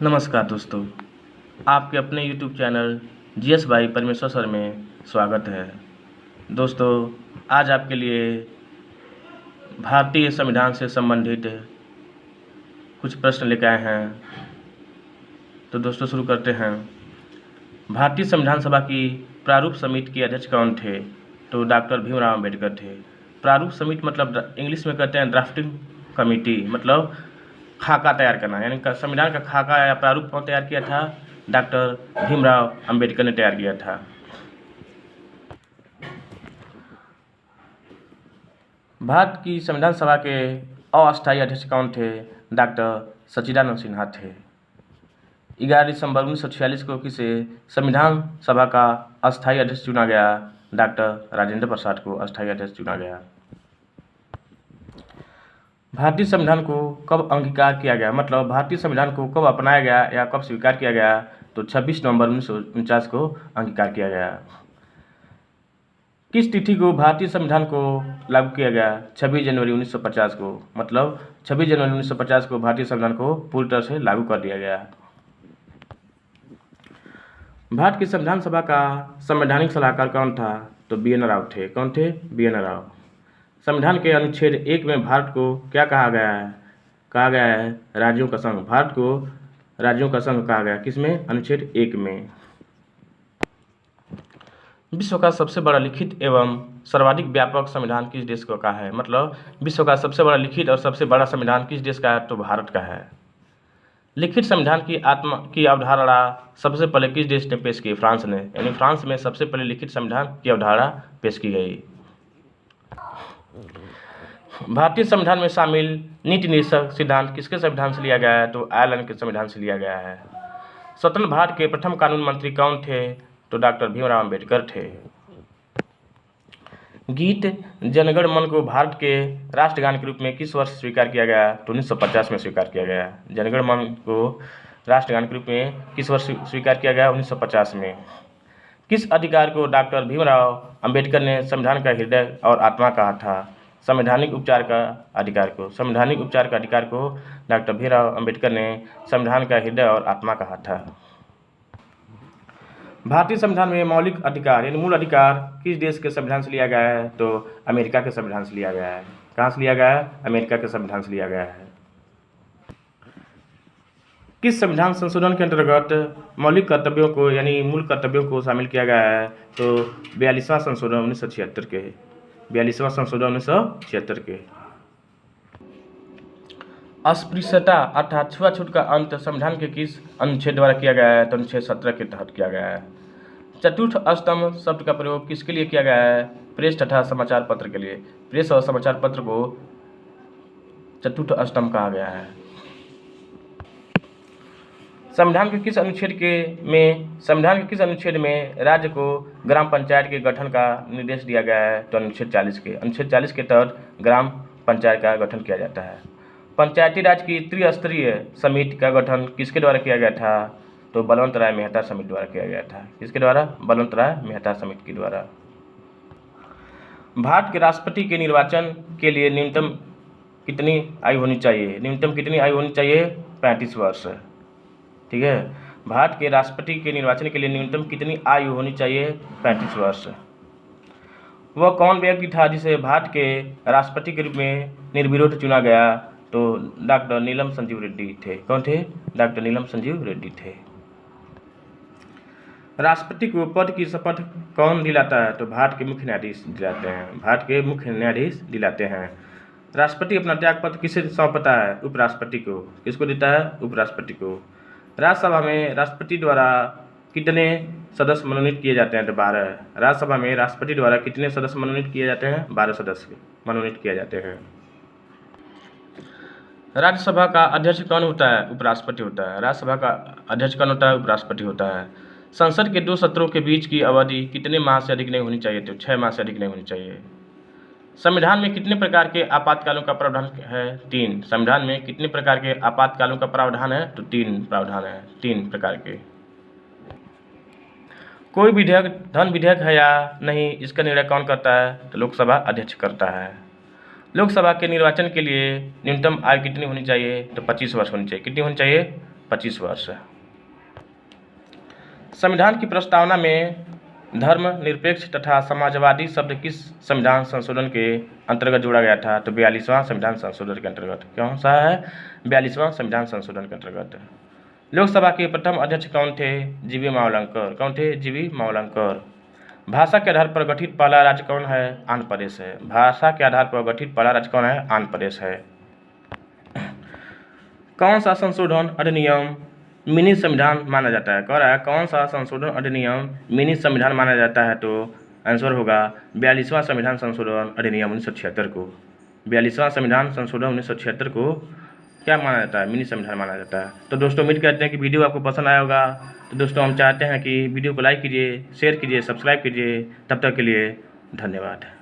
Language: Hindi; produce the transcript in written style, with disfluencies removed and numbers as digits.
नमस्कार दोस्तों, आपके अपने YouTube चैनल जीएस भाई परमेश्वर सर में स्वागत है। दोस्तों, आज आपके लिए भारतीय संविधान से संबंधित कुछ प्रश्न लेकर आए हैं। तो दोस्तों शुरू करते हैं। भारतीय संविधान सभा की प्रारूप समिति के अध्यक्ष कौन थे? तो डॉक्टर भीमराव अम्बेडकर थे। प्रारूप समिति मतलब इंग्लिश में कहते हैं ड्राफ्टिंग कमेटी, मतलब खाका तैयार करना, यानी संविधान का खाका या प्रारूप कौन तैयार किया था? डॉक्टर भीमराव अम्बेडकर ने तैयार किया था। भारत की संविधान सभा के अस्थायी अध्यक्ष कौन थे? डॉक्टर सच्चिदानंद सिन्हा थे। 11 दिसंबर 1946 को किसे संविधान सभा का अस्थायी अध्यक्ष चुना गया? डॉक्टर राजेंद्र प्रसाद को अस्थायी अध्यक्ष चुना गया। भारतीय संविधान को कब अंगीकार किया गया, मतलब भारतीय संविधान को कब अपनाया गया या कब स्वीकार किया गया? तो 26 नवंबर 1949 को अंगीकार किया गया। किस तिथि को भारतीय संविधान को लागू किया गया? 26 जनवरी 1950 को, मतलब 26 जनवरी 1950 को भारतीय संविधान को पूरी तरह से लागू कर दिया गया। भारत की संविधान सभा का संवैधानिक सलाहकार कौन था? तो बी एन राव थे। कौन थे? B N Rao. संविधान के अनुच्छेद 1 में भारत को क्या कहा गया है? कहा गया है राज्यों का संघ। भारत को राज्यों का संघ कहा गया। किसमें? अनुच्छेद 1 में। विश्व का सबसे बड़ा लिखित एवं सर्वाधिक व्यापक संविधान किस देश का है? मतलब विश्व का सबसे बड़ा लिखित और सबसे बड़ा संविधान किस देश का है? तो भारत का है। लिखित संविधान की आत्मा की अवधारणा सबसे पहले किस देश ने पेश की? फ्रांस ने, यानी फ्रांस में सबसे पहले लिखित संविधान की अवधारणा पेश की गई। भारतीय संविधान में शामिल नीति निर्देशक सिद्धांत किसके संविधान से लिया गया है? तो आयरलैंड के संविधान से लिया गया है। स्वतंत्र भारत के प्रथम कानून मंत्री कौन थे? तो डॉक्टर भीमराव अम्बेडकर थे। गीत जनगण मन को भारत के राष्ट्रगान के रूप में किस वर्ष स्वीकार किया गया? तो 1950 में स्वीकार किया गया। जनगण मन को राष्ट्रगान के रूप में किस वर्ष स्वीकार किया गया? 1950 में। किस अधिकार को डॉक्टर भीमराव अम्बेडकर ने संविधान का हृदय और आत्मा कहा था? संवैधानिक उपचार का अधिकार को। संवैधानिक उपचार का अधिकार को डॉक्टर भीमराव अम्बेडकर ने संविधान का हृदय और आत्मा कहा था। भारतीय संविधान में मौलिक अधिकार यानी मूल अधिकार किस देश के संविधान से लिया गया है? तो अमेरिका के संविधान से लिया गया है। कहाँ से लिया गया है? अमेरिका के संविधान से लिया गया है। किस संविधान संशोधन के अंतर्गत मौलिक कर्तव्यों को यानी मूल कर्तव्यों को शामिल किया गया है? तो 42वां संशोधन 1976 के। 42वां संशोधन 1976 के। अस्पृश्यता अर्थात छुआछूत का अंत संविधान के किस अनुच्छेद द्वारा किया गया है? तो अनुच्छेद 17 के तहत किया गया है। चतुर्थ स्तंभ शब्द का प्रयोग किसके लिए किया गया है? प्रेस तथा समाचार पत्र के लिए। प्रेस और समाचार पत्र को चतुर्थ स्तंभ कहा गया है। संविधान के किस अनुच्छेद में राज्य को ग्राम पंचायत के गठन का निर्देश दिया गया है? तो अनुच्छेद 40 के। अनुच्छेद 40 के तहत ग्राम पंचायत का गठन किया जाता है। पंचायती राज की त्रिस्तरीय समिति का गठन किसके द्वारा किया गया था? तो बलवंत राय मेहता समिति द्वारा किया गया था। किसके द्वारा? बलवंत राय मेहता समिति के द्वारा। भारत के राष्ट्रपति के निर्वाचन के लिए न्यूनतम कितनी आयु होनी चाहिए? न्यूनतम कितनी आयु होनी चाहिए? 35 वर्ष। ठीक है। भारत के राष्ट्रपति के निर्वाचन के लिए न्यूनतम कितनी आयु होनी चाहिए? 35 वर्ष। वह कौन व्यक्ति था जिसे भारत के राष्ट्रपति के रूप में निर्विरोध चुना गया? तो डॉक्टर नीलम संजीव रेड्डी थे। कौन थे? डॉक्टर नीलम संजीव रेड्डी थे। राष्ट्रपति को पद की शपथ कौन दिलाता है? तो भारत के मुख्य न्यायाधीश दिलाते हैं। भारत के मुख्य न्यायाधीश दिलाते हैं। राष्ट्रपति अपना त्यागपत्र किसे सौंपता है? उपराष्ट्रपति को। किसको देता है? उपराष्ट्रपति को। राज्यसभा में राष्ट्रपति द्वारा कितने सदस्य मनोनीत किए जाते हैं? तो 12। राज्यसभा में राष्ट्रपति द्वारा कितने सदस्य मनोनीत किए जाते हैं? 12 सदस्य मनोनीत किए जाते हैं। राज्यसभा का अध्यक्ष कौन होता है? उपराष्ट्रपति होता है। राज्यसभा का अध्यक्ष कौन होता है? उपराष्ट्रपति होता है। संसद के 2 सत्रों के बीच की अवधि कितने माह से अधिक नहीं होनी चाहिए? तो 6 माह से अधिक नहीं होनी चाहिए। संविधान में कितने प्रकार के आपातकालों का प्रावधान है? 3। संविधान में कितने प्रकार के आपातकालों का प्रावधान है? तो 3 प्रावधान है, 3 प्रकार के। कोई विधेयक धन विधेयक है या नहीं, इसका निर्णय कौन करता है? तो लोकसभा अध्यक्ष करता है। लोकसभा के निर्वाचन के लिए न्यूनतम आयु कितनी होनी चाहिए? तो 25 वर्ष होनी चाहिए। कितनी होनी चाहिए? 25 वर्ष। संविधान की प्रस्तावना में धर्मनिरपेक्ष तथा समाजवादी शब्द किस संविधान संशोधन के अंतर्गत जोड़ा गया था? तो 42वां संविधान संशोधन के अंतर्गत। कौन सा है? 42वां संविधान संशोधन के अंतर्गत। लोकसभा के प्रथम अध्यक्ष कौन थे? जीवी मावलंकर। कौन थे? जीवी मावलंकर। भाषा के आधार पर गठित पहला राज्य कौन है? आंध्र प्रदेश है। भाषा के आधार पर गठित पहला राज्य कौन है? आंध्र प्रदेश है। कौन सा संशोधन अधिनियम मिनी संविधान माना जाता है? कह रहा है कौन सा संशोधन अधिनियम मिनी संविधान माना जाता है? तो आंसर होगा 42वां संविधान संशोधन अधिनियम 1976 को। 42वां संविधान संशोधन 1976 को क्या माना जाता है? मिनी संविधान माना जाता है। तो दोस्तों उम्मीद करते हैं कि वीडियो आपको पसंद आया होगा। तो दोस्तों हम चाहते हैं कि वीडियो को लाइक कीजिए, शेयर कीजिए, सब्सक्राइब कीजिए। तब तक के लिए धन्यवाद।